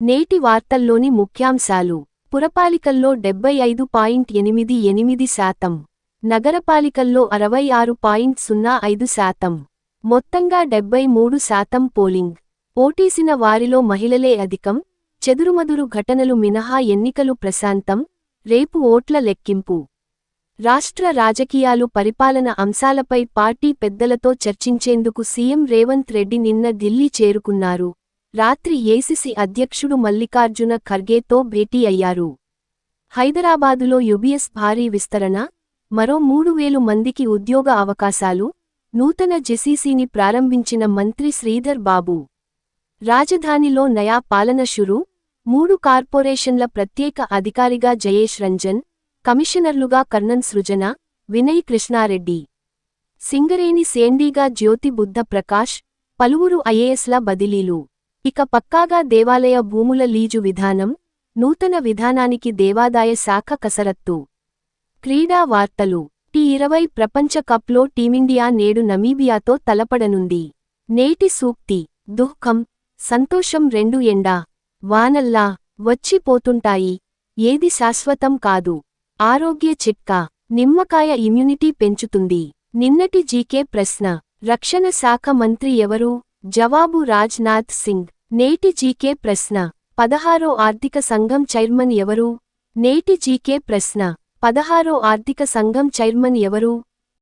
నేటి వార్తల్లోని ముఖ్యాంశాలు. పురపాలికల్లో 75.88%, నగరపాలికల్లో 66.05%, మొత్తంగా 73% పోలింగ్. ఓటేసిన వారిలో మహిళలే అధికం. చెదురుమదురు ఘటనలు మినహా ఎన్నికలు ప్రశాంతం. రేపు ఓట్ల లెక్కింపు. రాష్ట్ర రాజకీయాలు పరిపాలన అంశాలపై పార్టీ పెద్దలతో చర్చించేందుకు సీఎం రేవంత్ రెడ్డి నిన్న ఢిల్లీ చేరుకున్నారు. రాత్రి ఏసీసీ అధ్యక్షుడు మల్లికార్జున ఖర్గేతో భేటీ అయ్యారు. హైదరాబాదులో యుబిఎస్ భారీ విస్తరణ, మరో 3,000 మందికి ఉద్యోగ అవకాశాలు, నూతన జెసిసిని ప్రారంభించిన మంత్రి శ్రీధర్ బాబు. రాజధానిలో నయా పాలన షురూ, 3 కార్పొరేషన్ల ప్రత్యేక అధికారిగా జయేష్ రంజన్, కమిషనర్లుగా కర్ణన్ సృజన, వినయ్ కృష్ణారెడ్డి. సింగరేణి సేండీగా జ్యోతి బుద్ధ ప్రకాష్, పలువురు ఐఏఎస్ల బదిలీలు. ఇక పక్కాగా దేవాలయ భూముల లీజు విధానం, నూతన విధానానికి దేవాదాయ శాఖ కసరత్తు. క్రీడా వార్తలు. టీ20 ప్రపంచ కప్లో టీమిండియా నేడు నమీబియాతో తలపడనుంది. నేటి సూక్తి. దుఃఖం, సంతోషం రెండు ఎండా, వానల్లా వచ్చి పోతుంటాయి. ఏది శాశ్వతం కాదు. ఆరోగ్య చిట్కా. నిమ్మకాయ ఇమ్యూనిటీ పెంచుతుంది. నిన్నటి జీకే ప్రశ్న. రక్షణ శాఖ మంత్రి ఎవరు? జవాబు రాజ్నాథ్ సింగ్. నేటి జీకే ప్రశ్న. 16వ ఆర్థిక సంఘం చైర్మన్ ఎవరు? నేటి జీకే ప్రశ్న. 16వ ఆర్థిక సంఘం చైర్మన్ ఎవరు?